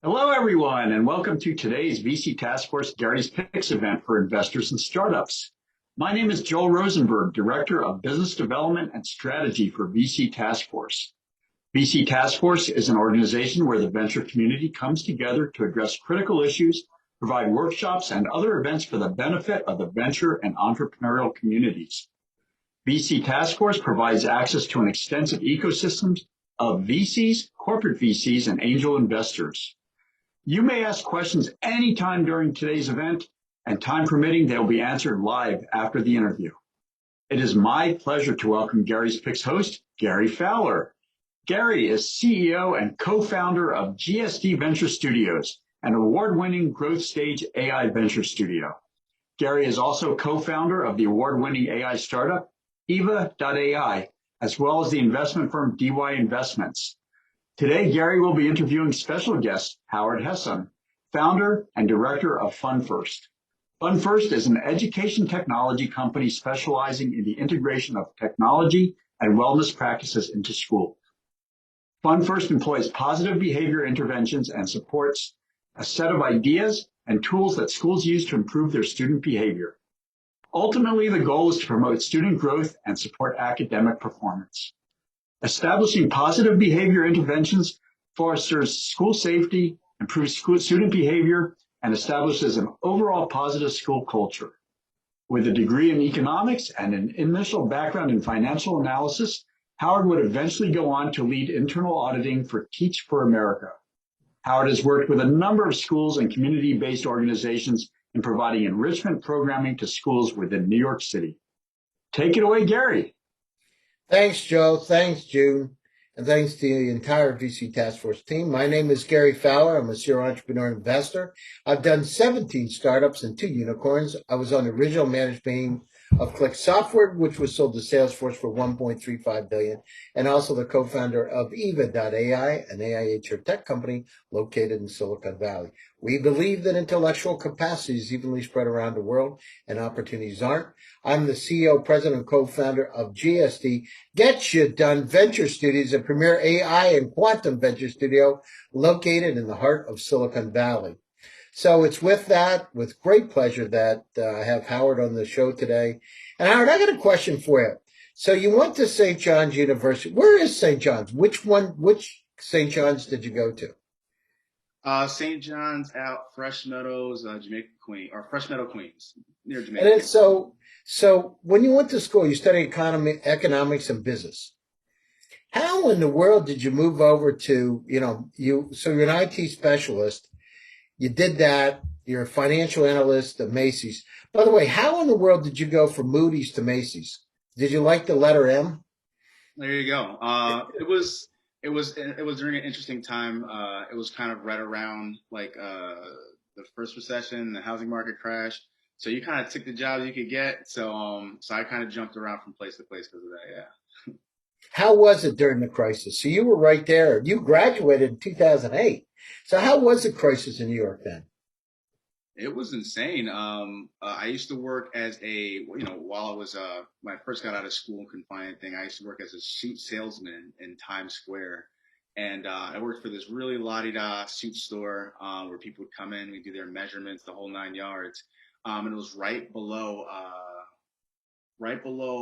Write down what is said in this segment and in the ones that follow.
Hello, everyone, and welcome to today's VC Task Force Gary's Picks event for investors and startups. My name is Joel Rosenberg, Director of Business Development and Strategy for VC Task Force. VC Task Force is an organization where the venture community comes together to address critical issues, provide workshops, and other events for the benefit of the venture and entrepreneurial communities. VC Task Force provides access to an extensive ecosystem of VCs, corporate VCs, and angel investors. You may ask questions anytime during today's event, and time permitting, they'll be answered live after the interview. It is my pleasure to welcome Gary's Picks host, Gary Fowler. Gary is CEO and co-founder of GSD Venture Studios, an award-winning growth stage AI venture studio. Gary is also co-founder of the award-winning AI startup, Yva.ai, as well as the investment firm DY Investments. Today, Gary will be interviewing special guest Howard Hesson, founder and director of Fun1st. Fun1st is an education technology company specializing in the integration of technology and wellness practices into schools. Fun1st employs positive behavior interventions and supports a set of ideas and tools that schools use to improve their student behavior. Ultimately, the goal is to promote student growth and support academic performance. Establishing positive behavior interventions fosters school safety, improves student behavior, and establishes an overall positive school culture. With a degree in economics and an initial background in financial analysis, Howard would eventually go on to lead internal auditing for Teach for America. Howard has worked with a number of schools and community-based organizations in providing enrichment programming to schools within New York City. Take it away, Gary. Thanks, Joe. Thanks, June. And thanks to the entire VC Task Force team. My name is Gary Fowler. I'm a serial entrepreneur investor. I've done 17 startups and 2 unicorns. I was on the original management team of Click Software, which was sold to Salesforce for $1.35 billion, and also the co-founder of Yva.ai, an AI HR tech company located in Silicon Valley. We believe that intellectual capacity is evenly spread around the world and opportunities aren't. I'm the CEO, president, and co-founder of GSD Get Shit Done Venture Studios, a premier AI and quantum venture studio located in the heart of Silicon Valley. So it's with great pleasure that I have Howard on the show today. And Howard, I got a question for you. So you went to St. John's University. Where is St. John's? Which St. John's did you go to? St. John's out Fresh Meadows, Jamaica, Queens, or Fresh Meadow, Queens, near Jamaica. And so when you went to school, you studied economics and business. How in the world did you move over to, so you're an IT specialist. You did that. You're a financial analyst at Macy's. By the way, how in the world did you go from Moody's to Macy's? Did you like the letter M? There you go. It was during an interesting time. It was kind of right around the first recession, the housing market crash. So you kind of took the jobs you could get. So I kind of jumped around from place to place because of that. Yeah. How was it during the crisis? So you were right there. You graduated in 2008. So how was the crisis in New York then? It was insane. I used to work as while I was, when I first got out of school and couldn't find anything, I used to work as a suit salesman in Times Square. And I worked for this really la-di-da suit store where people would come in, we do their measurements, the whole 9 yards. And it was right below,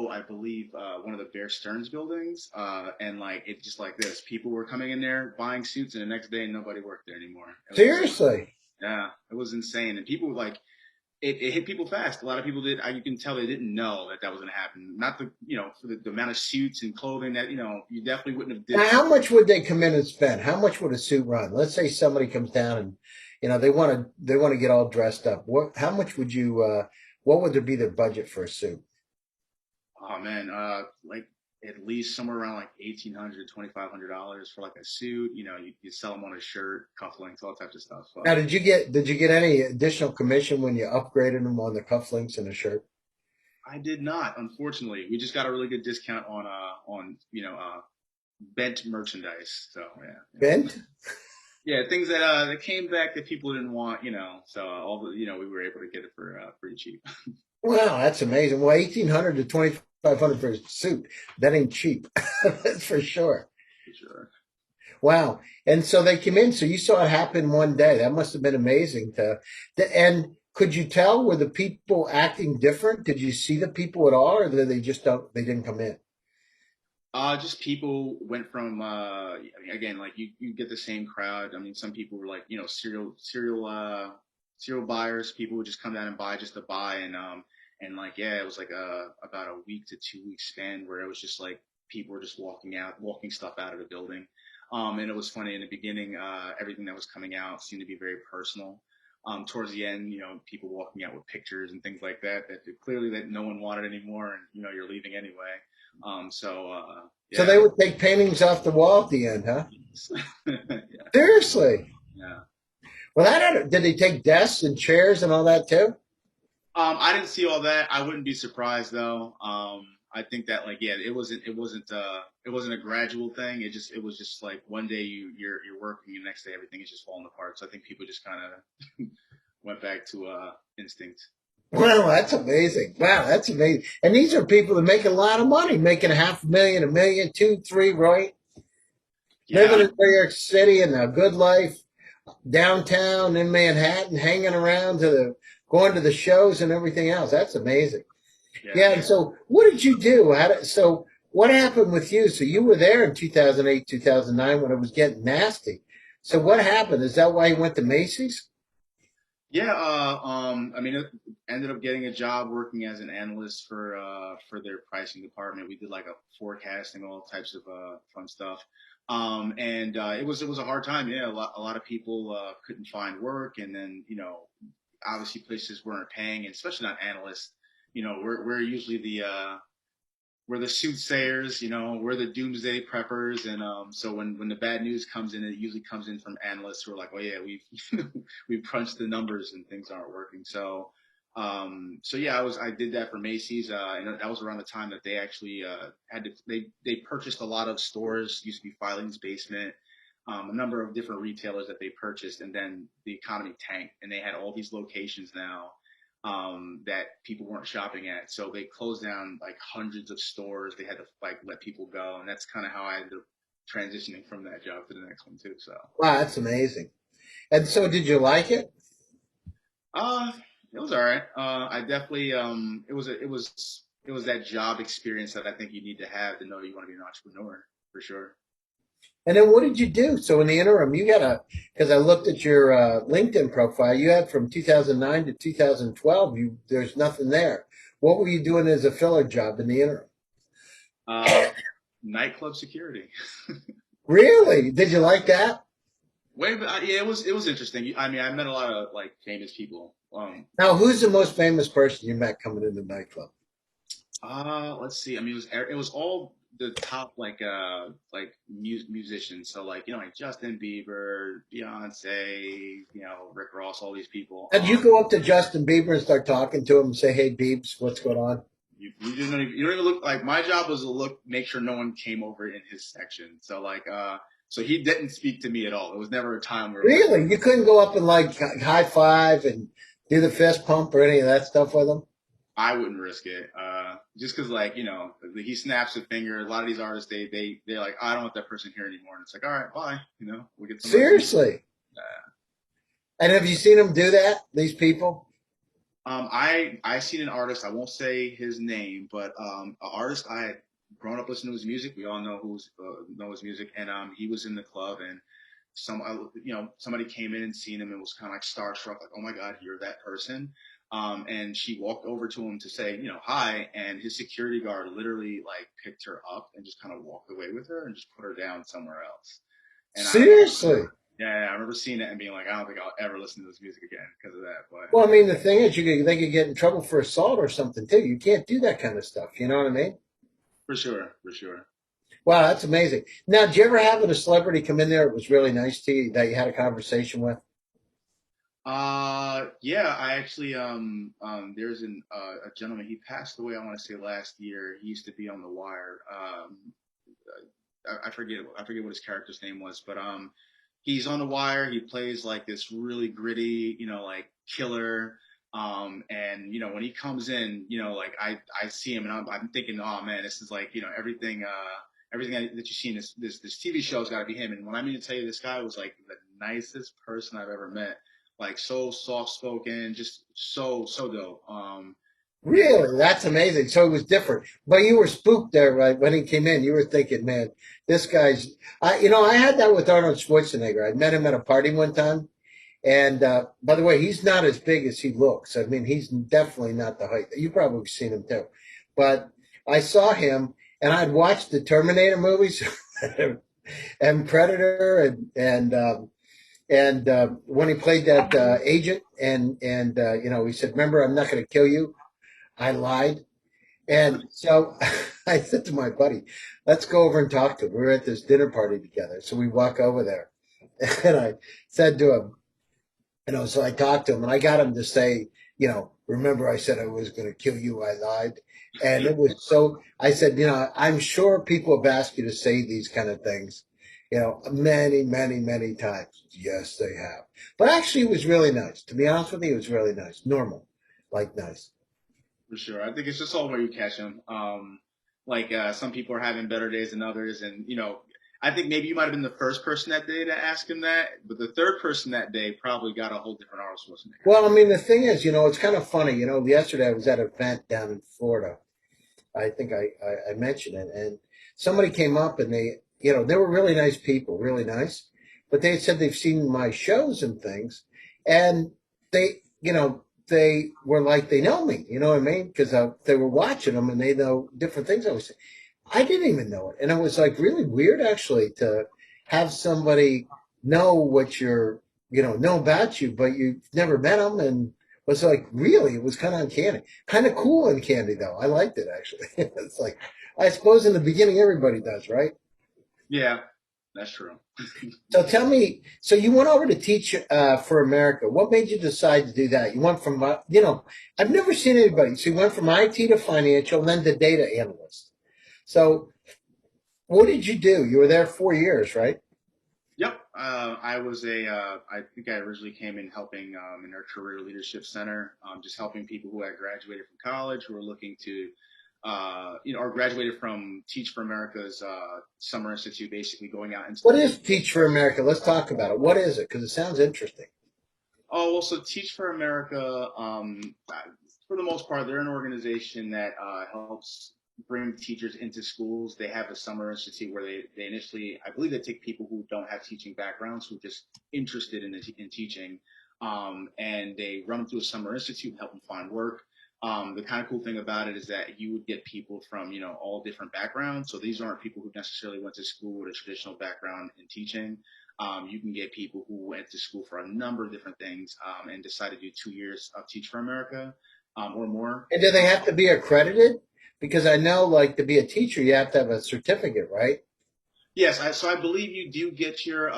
I believe, one of the Bear Stearns buildings. And it's just like this. People were coming in there buying suits, and the next day nobody worked there anymore. Seriously? Yeah, it was insane. And people it hit people fast. A lot of people did. You can tell they didn't know that was going to happen. Not for the amount of suits and clothing that, you definitely wouldn't have did. Now, how much would they come in and spend? How much would a suit run? Let's say somebody comes down and, they want to get all dressed up. How much would what would there be their budget for a suit? Oh man, at least somewhere around $1,800 to $2,500 for a suit. You sell them on a shirt, cufflinks, all types of stuff. So. Now, did you get any additional commission when you upgraded them on the cufflinks and the shirt? I did not, unfortunately. We just got a really good discount on bent merchandise. So yeah. Bent? Yeah, things that came back that people didn't want. So we were able to get it for pretty cheap. Wow, that's amazing. Well, $1,800 to $2,500 for a suit. That ain't cheap. That's for sure. For sure. Wow. And so they came in. So you saw it happen one day. That must have been amazing and could you tell, were the people acting different? Did you see the people at all, or did they just don't, they didn't come in? Just people went from again, like you get the same crowd. I mean, some people were like, serial buyers. People would just come down and buy just to buy, and like, yeah, it was like about a week to 2 week span where it was just like people were just walking stuff out of the building. And it was funny in the beginning. Everything that was coming out seemed to be very personal. Towards the end, people walking out with pictures and things like that clearly that no one wanted anymore, and you're leaving anyway. So Yeah. they would take paintings off the wall at the end, huh? Yeah. Seriously. Yeah. Well, did they take desks and chairs and all that too? I didn't see all that. I wouldn't be surprised though. I think that like, yeah, it wasn't a gradual thing. It was just like one day you're working, and the next day everything is just falling apart. So I think people just kind of went back to instinct. Wow, that's amazing. Wow, that's amazing. And these are people that make a lot of money, making 500,000, 1 million, two, three, right? Living Yeah. in New York City and a good life downtown in Manhattan, hanging around going to the shows and everything else. That's amazing. Yeah. Yeah. And so what did you do? So what happened with you? So you were there in 2008, 2009 when it was getting nasty. So what happened? Is that why you went to Macy's? Yeah, I mean, it ended up getting a job working as an analyst for their pricing department. We did like a forecasting, all types of fun stuff. And it was a hard time. Yeah, a lot of people couldn't find work, and then obviously places weren't paying, and especially not analysts. We're usually we're the soothsayers, we're the doomsday preppers, and so when the bad news comes in, it usually comes in from analysts who are like, oh yeah, we've we've crunched the numbers and things aren't working. So yeah, I did that for Macy's, and that was around the time that they actually they purchased a lot of stores. Used to be Filing's Basement, a number of different retailers that they purchased, and then the economy tanked, and they had all these locations now that people weren't shopping at. So they closed down like hundreds of stores. They had to like let people go, and that's kind of how I ended up transitioning from that job to the next one too. So, Wow, that's amazing. And so did you like it? uh, it was all right. I definitely it was that job experience that I think you need to have to know you want to be an entrepreneur for sure. And then what did you do? So in the interim, because I looked at your LinkedIn profile, you had from 2009 to 2012, there's nothing there. What were you doing as a filler job in the interim? Uh, Nightclub security. Really? Did you like that? Yeah, it was interesting. I mean, I met a lot of like famous people. Now, who's the most famous person you met coming into the nightclub? Let's see. I mean, it was all the top like musicians. So like like Justin Bieber, Beyonce, Rick Ross, all these people. Did you go up to Justin Bieber and start talking to him and say, "Hey, Biebs, what's going on?" You don't even look like my job was to make sure no one came over in his section. So like so he didn't speak to me at all. There was never a time where like Really? You couldn't go up and like high five and do the fist pump or any of that stuff with him? I wouldn't risk it. Just because like he snaps a finger. A lot of these artists they're like, I don't want that person here anymore, and it's like, all right, bye. We'll get somebody. Seriously? And have you seen him do that? These people? I seen an artist. I won't say his name, but an artist I had grown up listening to his music. We all know his music, and he was in the club, and somebody came in and seen him and was kind of like starstruck, like, oh my god, you're that person. And she walked over to him to say, hi, and his security guard literally like picked her up and just kind of walked away with her and just put her down somewhere else. And I Seriously? Yeah, I remember seeing it and being like, I don't think I'll ever listen to this music again because of that. But Well, I mean, the thing is, they could get in trouble for assault or something too. You can't do that kind of stuff. You know what I mean? for sure, for sure. Wow, that's amazing. Now, did you ever have a celebrity come in there? It was really nice to you that you had a conversation with. Yeah, I actually there's a gentleman. He passed away. I want to say last year. He used to be on The Wire. I forget what his character's name was, but he's on The Wire. He plays like this really gritty, like killer. And when he comes in, like I see him and I'm thinking, oh man, this is like everything. everything that you see in this TV show has got to be him. And when I mean to tell you, this guy was like the nicest person I've ever met. Like so soft spoken, just so dope. Really? That's amazing. So it was different. But you were spooked there, right? When he came in, you were thinking, man, this guy's, I had that with Arnold Schwarzenegger. I met him at a party one time. And by the way, he's not as big as he looks. I mean, he's definitely not the height. You probably seen him too. But I saw him, and I'd watched the Terminator movies and Predator, and when he played that agent, and he said, "Remember, I'm not going to kill you." I lied, and so I said to my buddy, "Let's go over and talk to him." We were at this dinner party together, so we walk over there, and I said to him. So I talked to him and I got him to say, remember I said I was going to kill you. I lied. And it was so, I said, I'm sure people have asked you to say these kind of things, many, many, many times. Yes, they have. But actually, it was really nice. To be honest with you, it was really nice. Normal, like nice. For sure. I think it's just all where you catch them. Some people are having better days than others. And, I think maybe you might have been the first person that day to ask him that. But the third person that day probably got a whole different Arnold Schwarzenegger. Well, I mean, the thing is, it's kind of funny. Yesterday I was at an event down in Florida. I think I mentioned it. And somebody came up and they were really nice people, really nice. But they said they've seen my shows and things. And they were like, they know me, you know what I mean? Because they were watching them and they know different things I was saying. I didn't even know it. And it was like really weird actually to have somebody know what know about you, but you've never met them. And was like, really, it was kind of uncanny, kind of cool uncanny though. I liked it actually. It's like, I suppose in the beginning, everybody does, right? Yeah, that's true. So tell me, so you went over to teach for America. What made you decide to do that? You went from, I've never seen anybody. So you went from IT to financial and then to data analyst. So what did you do? You were there 4 years, right? Yep. I think I originally came in helping in our career leadership center, just helping people who had graduated from college who were looking to, or graduated from Teach for America's Summer Institute, basically going out into What is Teach for America? Let's talk about it. What is it? Because it sounds interesting. Oh, well, so Teach for America, for the most part, they're an organization that helps bring teachers into schools. They have a summer institute where they initially, I believe they take people who don't have teaching backgrounds, who are just interested in teaching, and they run them through a summer institute and help them find work. The kind of cool thing about it is that you would get people from, all different backgrounds. So these aren't people who necessarily went to school with a traditional background in teaching. You can get people who went to school for a number of different things and decided to do 2 years of Teach for America or more. And do they have to be accredited? Because I know, like, to be a teacher, you have to have a certificate, right? Yes, so I believe you do get your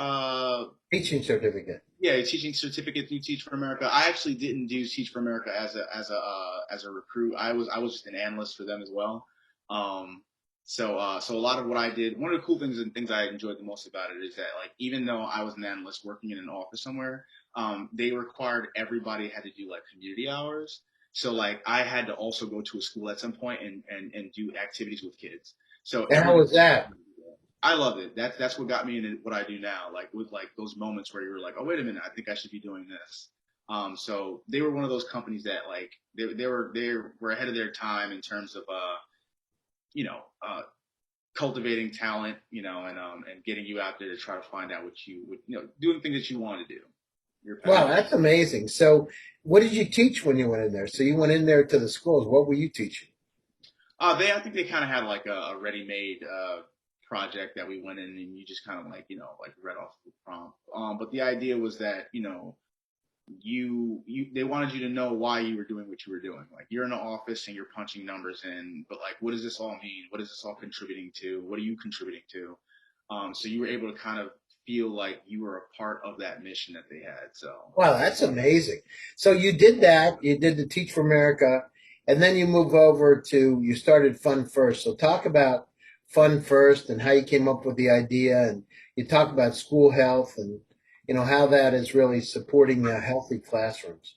Teaching certificate. yeah, your teaching certificate through Teach for America. I actually didn't do Teach for America as a recruit. I was just an analyst for them as well. So a lot of what I did, one of the cool things and things I enjoyed the most about it is that, like, even though I was an analyst working in an office somewhere, they required everybody had to do like community hours. So like I had to also go to a school at some point and do activities with kids. So And how was that? I love it. That's what got me into what I do now. Like with like those moments where you're like, oh wait a minute, I think I should be doing this. So they were one of those companies that like they were ahead of their time in terms of you know cultivating talent, and getting you out there to try to find out what doing things that you want to do. Wow, that's amazing. So what did you teach when you went in there? So you went in there to the schools. What were you teaching? I think they kind of had like a ready-made project that we went in and you just kind of like like read off the prompt. But the idea was that they wanted you to know why you were doing what you were doing. Like you're in an office and you're punching numbers in, but like what does this all mean? What is this all contributing to? What are you contributing to? So you were able to kind of feel like you were a part of that mission that they had. So Wow, that's amazing. So you did that. You did the Teach for America, and then you move over to you started Fun1st. So talk about Fun1st and how you came up with the idea, and you talk about school health and how that is really supporting healthy classrooms.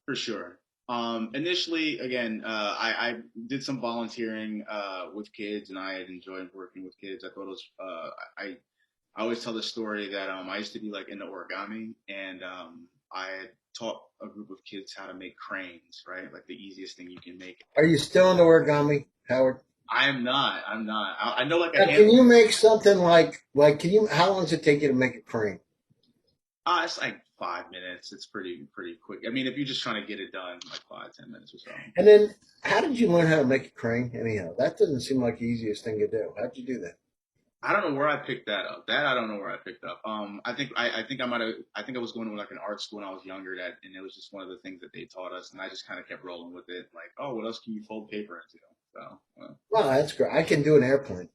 for sure. Initially, again, I did some volunteering with kids, and I had enjoyed working with kids. I thought it was I always tell the story that I used to be like into origami, and I had taught a group of kids how to make cranes, right? Like the easiest thing you can make. Are you still into origami, Howard? I am not. I'm not. I know like a Now, can handful. you make something like can you? How long does it take you to make a crane? It's like 5 minutes. It's pretty quick. I mean, if you're just trying to get it done, like 5, 10 minutes or so. And then, how did you learn how to make a crane? Anyhow, that doesn't seem like the easiest thing to do. How'd you do that? I don't know where I picked that up. That I don't know where I picked up. I think I might have. I think I was going to like an art school when I was younger. And it was just one of the things that they taught us, and I just kind of kept rolling with it. Like, oh, what else can you fold paper into? So, Well, that's great. I can do an airplane.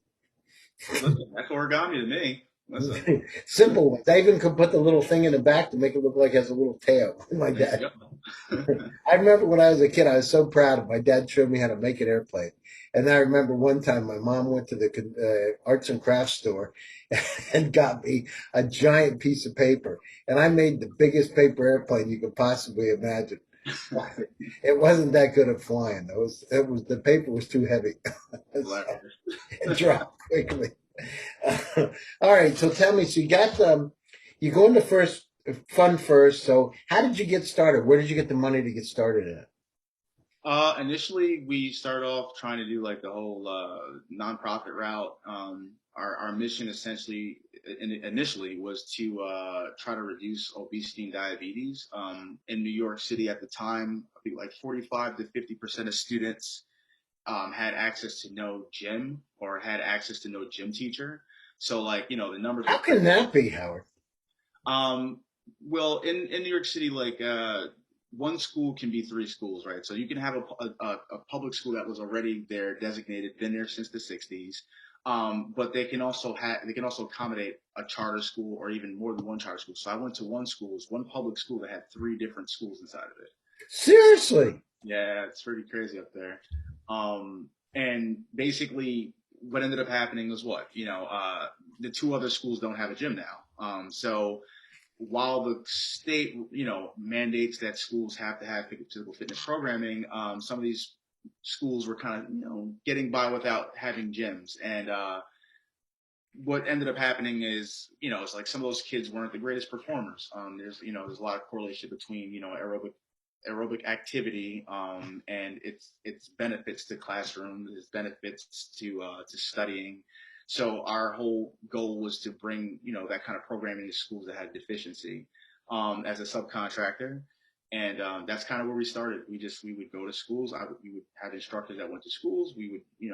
listen, that's origami to me. Listen, Simple ones. I even could put the little thing in the back to make it look like it has a little tail. My there dad. you go. I remember when I was a kid, I was so proud of my dad showed me how to make an airplane. And I remember one time my mom went to the arts and crafts store and got me a giant piece of paper. And I made the biggest paper airplane you could possibly imagine. It wasn't that good at flying. It was the paper was too heavy. So Hilarious. it dropped quickly. All right, so tell me, so you go into first Fun1st. So how did you get started? Where did you get the money to get started in it? Initially, we started off trying to do like the whole nonprofit route. Our mission essentially initially was to try to reduce obesity and diabetes. In New York City at the time, I think like 45 to 50% of students had access to no gym or had access to no gym teacher. So like, the numbers How were can crazy. that be, Howard? Um, well, in New York City, like one school can be three schools, right? So you can have a public school that was already there, designated, been there since the '60s, but they can also accommodate a charter school or even more than one charter school. So I went to one public school that had three different schools inside of it. Seriously? Yeah, it's pretty crazy up there. And basically, what ended up happening was what the two other schools don't have a gym now. So while the state, mandates that schools have to have physical fitness programming, some of these schools were kind of, getting by without having gyms. And what ended up happening is, it's like some of those kids weren't the greatest performers. There's a lot of correlation between, aerobic activity, and its benefits to classrooms, its benefits to studying. So our whole goal was to bring that kind of programming to schools that had deficiency, as a subcontractor, and that's kind of where we started. We would go to schools. We would have instructors that went to schools. We would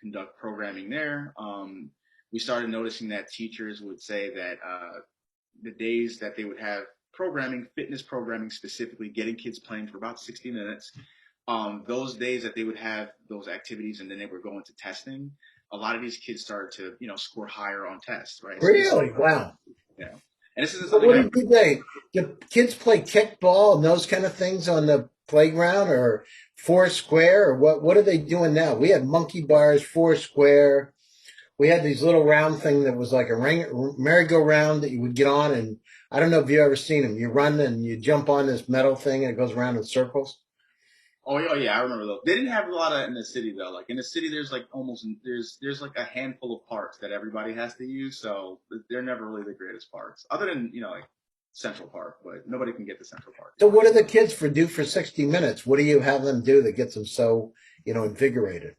conduct programming there. We started noticing that teachers would say that the days that they would have programming, fitness programming specifically, getting kids playing for about 60 minutes, those days that they would have those activities and then they were going to testing, a lot of these kids started to, score higher on tests, right? So this, Really? Wow. and this isn't So something what that did they? Do kids play kickball and those kind of things on the playground or four square or what are they doing now? We had monkey bars, four square. We had these little round thing that was like a merry-go-round that you would get on, and I don't know if you've ever seen them. You run and you jump on this metal thing and it goes around in circles. Oh yeah, I remember those. They didn't have a lot of in the city though. Like in the city, there's like there's like a handful of parks that everybody has to use, so they're never really the greatest parks, other than like Central Park, but nobody can get to Central Park. So what do the kids do for 60 minutes? What do you have them do that gets them so, invigorated?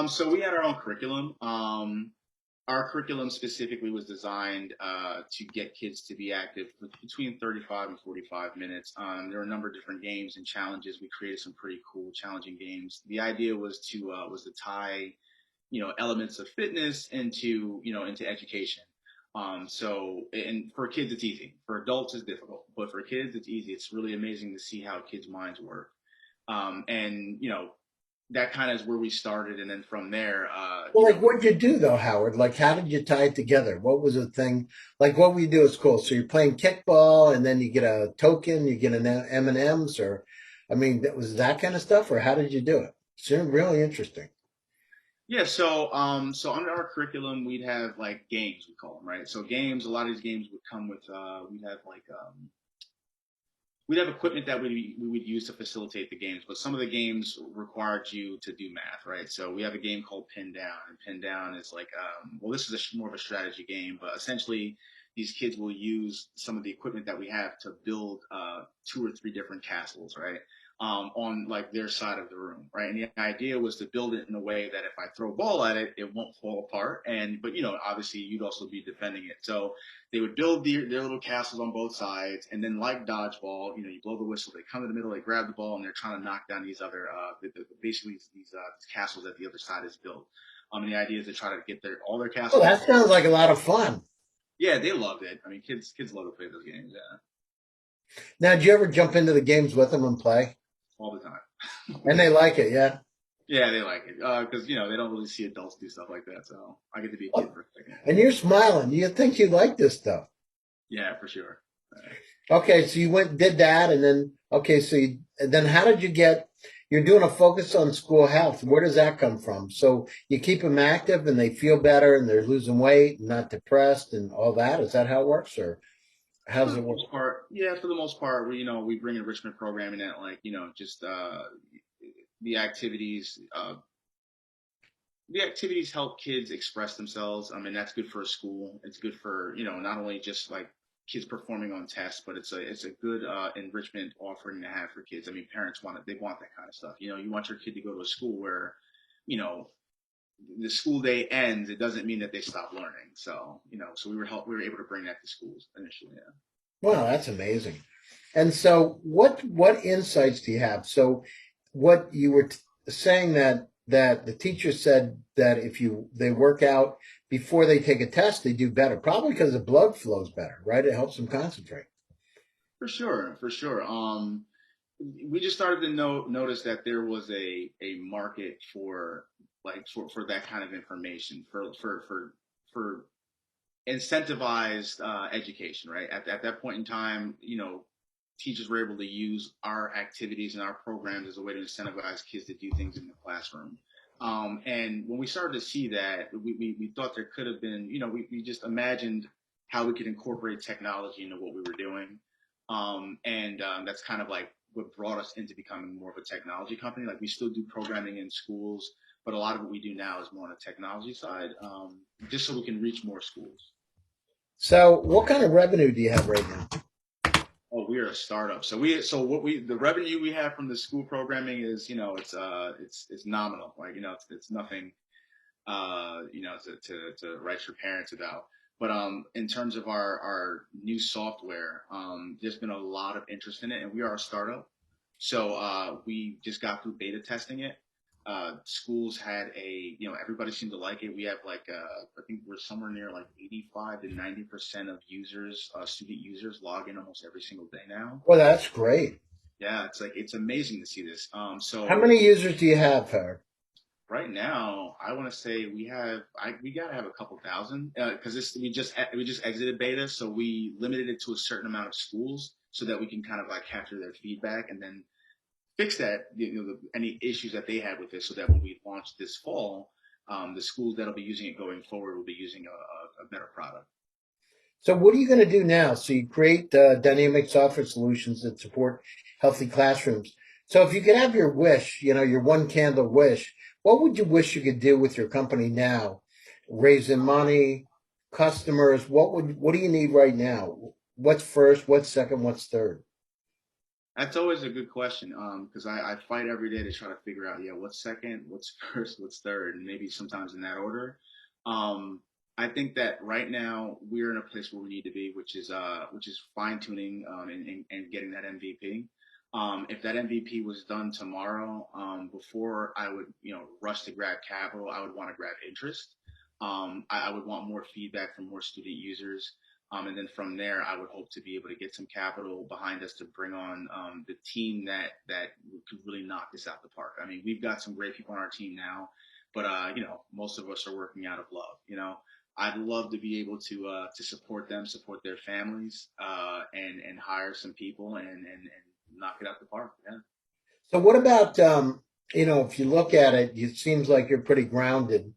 So we had our own curriculum. Our curriculum specifically was designed to get kids to be active between 35 and 45 minutes. There were a number of different games and challenges. We created some pretty cool, challenging games. The idea was to tie, elements of fitness into education. And for kids it's easy. For adults it's difficult, but for kids it's easy. It's really amazing to see how kids' minds work. And that kind of is where we started, and then from there, Well, like what did you do though, Howard? Like how did you tie it together? What was the thing? Like what we do is cool. So you're playing kickball and then you get a token, you get an M&Ms or, I mean, that was that kind of stuff or how did you do it? It's really interesting. Yeah, so under our curriculum, we'd have like games, we call them, right? So games, a lot of these games would come with, we'd have like we'd have equipment that we would use to facilitate the games, but some of the games required you to do math, right? So we have a game called Pin Down, and Pin Down is like, well, this is more of a strategy game, but essentially these kids will use some of the equipment that we have to build 2 or 3 different castles, right? On like their side of the room, right? And the idea was to build it in a way that if I throw a ball at it, it won't fall apart. But obviously you'd also be defending it. So they would build their little castles on both sides, and then like dodgeball, you blow the whistle, they come to the middle, they grab the ball, and they're trying to knock down these other, basically these castles that the other side has built. And the idea is to try to get all their Oh, castles. that sounds like a lot of fun. Yeah, they loved it. I mean, kids love to play those games. Yeah, Now, did you ever jump into the games with them and play? all the time. And they like it, yeah? Yeah, they like it because they don't really see adults do stuff like that. So I get to be a kid for a second. And you're smiling. You think you like this stuff. Yeah, for sure. Okay, so you did that, and then, okay, and then how did you you're doing a focus on school health. Where does that come from? So you keep them active and they feel better and they're losing weight and not depressed and all that? Is that how it works, or how does it work? Yeah, for the most part, we bring enrichment programming that, like, just the activities. The activities help kids express themselves. I mean, that's good for a school. It's good for not only just like kids performing on tests, but it's a good enrichment offering to have for kids. I mean, parents want it; they want that kind of stuff. You want your kid to go to a school where, you know, the school day ends. It doesn't mean that they stop learning. So so we were able to bring that to schools initially. Yeah. Wow, that's amazing. And so what insights do you have? So what you were saying that the teacher said that if they work out before they take a test, they do better, probably because the blood flows better, right? It helps them concentrate. For sure, for sure. We just started to notice that there was a market for for that kind of information for incentivized education, right? At that point in time, teachers were able to use our activities and our programs as a way to incentivize kids to do things in the classroom. And when we started to see that, we thought there could have been, we just imagined how we could incorporate technology into what we were doing. That's kind of like what brought us into becoming more of a technology company. Like, we still do programming in schools, but a lot of what we do now is more on the technology side, just so we can reach more schools. So what kind of revenue do you have right now? Oh, we are a startup. The revenue we have from the school programming is, it's nominal. Like, it's nothing, to write your parents about. But in terms of our new software, there's been a lot of interest in it, and we are a startup. So we just got through beta testing it. Schools had everybody seemed to like it. We have I think we're somewhere near like 85 to 90% of users, student users, log in almost every single day now. Well, that's great. Yeah, it's amazing to see this. How many users do you have, Howard? Right now, I want to say we gotta have a couple thousand, because we just exited beta, so we limited it to a certain amount of schools so that we can kind of like capture their feedback and then fix that, any issues that they had with it, so that when we launch this fall, the schools that'll be using it going forward will be using a better product. So what are you going to do now? So you create dynamic software solutions that support healthy classrooms. So if you could have your wish, your one candle wish, what would you wish you could do with your company now? Raising money, customers, what do you need right now? What's first, what's second, what's third? That's always a good question, because I fight every day to try to figure out, what's second, what's first, what's third, and maybe sometimes in that order. I think that right now we're in a place where we need to be, which is fine tuning, and getting that MVP. If that MVP was done tomorrow, before I would rush to grab capital, I would want to grab interest. I would want more feedback from more student users. And then from there, I would hope to be able to get some capital behind us to bring on the team that could really knock this out the park. I mean, we've got some great people on our team now, but most of us are working out of love. I'd love to be able to support them, support their families, and hire some people and knock it out the park. Yeah. So what about, if you look at it, it seems like you're pretty grounded.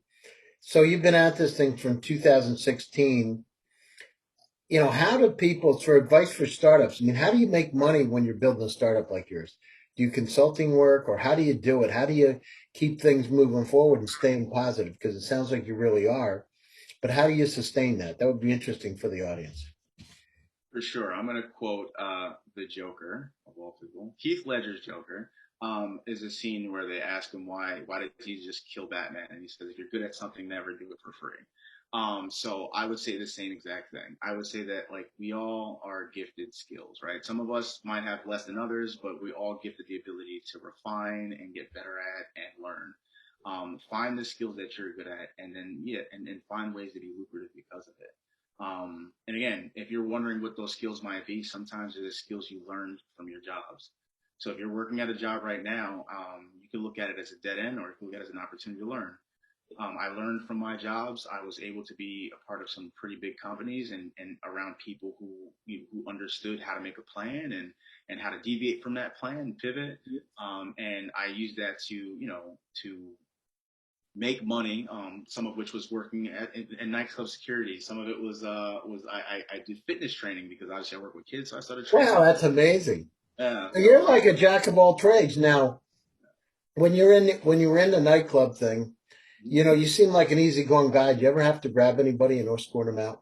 So you've been at this thing from 2016. how do people, for advice for startups, I mean, how do you make money when you're building a startup like yours? Do you consulting work, or how do you do it? How do you keep things moving forward and staying positive? Because it sounds like you really are, but how do you sustain that? That would be interesting for the audience. For sure. I'm going to quote the Joker, of all people. Heath Ledger's Joker is a scene where they ask him why did he just kill Batman? And he says, if you're good at something, never do it for free. So I would say the same exact thing. I would say that like we all are gifted skills, right? Some of us might have less than others, but we all gifted the ability to refine and get better at and learn. Find the skills that you're good at, and then and find ways to be lucrative because of it. And again, if you're wondering what those skills might be, sometimes they're the skills you learned from your jobs. So if you're working at a job right now, you can look at it as a dead end, or you can look at it as an opportunity to learn. I learned from my jobs. I was able to be a part of some pretty big companies and around people who understood how to make a plan and how to deviate from that plan, pivot. And I used that to make money. Some of which was working in nightclub security. Some of it was I did fitness training because obviously I work with kids, so I started training. Wow, that's amazing. Yeah, So you're like a jack of all trades. Now, when you were in the nightclub thing, you seem like an easygoing guy. Do you ever have to grab anybody and escort them out?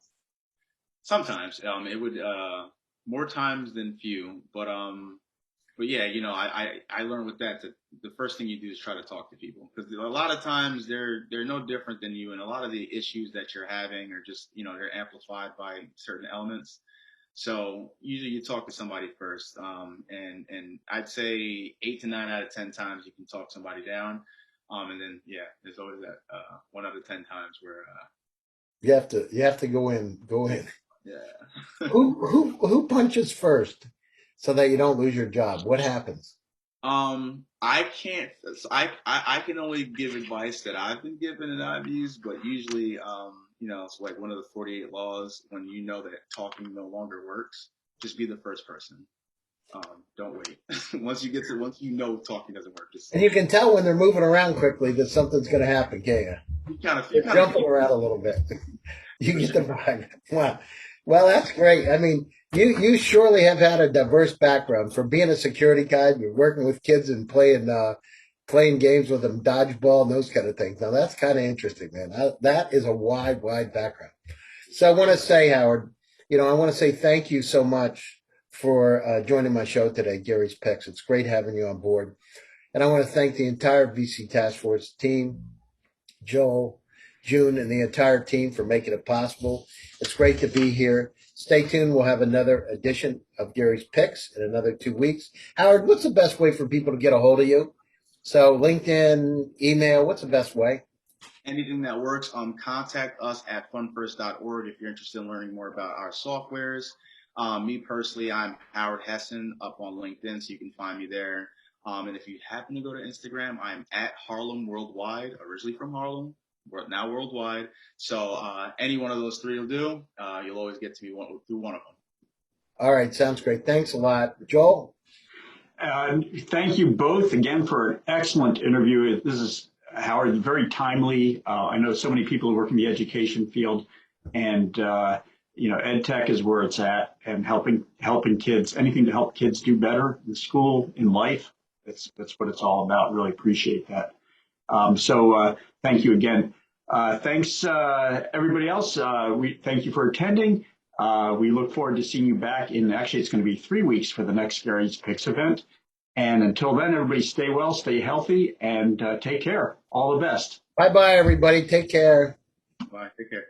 sometimes it would more times than few, but yeah, I learned with that the first thing you do is try to talk to people because a lot of times they're no different than you, and a lot of the issues that you're having are just they're amplified by certain elements. So usually you talk to somebody first, and I'd say 8 to 9 out of 10 times you can talk somebody down, and then yeah, there's always that 1 out of 10 times where You have to go in. yeah. Who punches first so that you don't lose your job? What happens? I can't. I can only give advice that I've been given and I've used, but usually, it's like one of the 48 laws. When you know that talking no longer works, just be the first person. Don't wait. Once you know talking doesn't work, just And you can tell when they're moving around quickly that something's going to happen, can't you? They're jumping around a little bit. You get the vibe. Wow. Well, that's great. I mean, you surely have had a diverse background from being a security guard. You're working with kids and playing games with them, dodgeball, and those kind of things. Now, that's kind of interesting, man. That is a wide background. So I want to say, Howard, I want to say thank you so much for joining my show today, Gary's Picks. It's great having you on board. And I want to thank the entire VC Task Force team, Joel, June, and the entire team for making it possible. It's great to be here. Stay tuned. We'll have another edition of Gary's Picks in another 2 weeks. Howard, what's the best way for people to get a hold of you? So LinkedIn, email, what's the best way? anything that works. Contact us at fun1st.org if you're interested in learning more about our softwares. Me personally, I'm Howard Hesson up on LinkedIn, so you can find me there. And if you happen to go to Instagram, I'm at Harlem Worldwide, originally from Harlem, but now worldwide. So any one of those three will do. You'll always get to me through one of them. All right, sounds great. Thanks a lot. Joel? Thank you both again for an excellent interview. This is Howard, very timely. I know so many people who work in the education field, and ed tech is where it's at, and helping kids, anything to help kids do better in school, in life. That's what it's all about. Really appreciate that. So thank you again. Thanks everybody else. We thank you for attending. We look forward to seeing you back actually it's going to be 3 weeks for the next Gary's Picks event. And until then, everybody stay well, stay healthy, and take care. All the best. Bye-bye, everybody. Take care. Bye. Take care.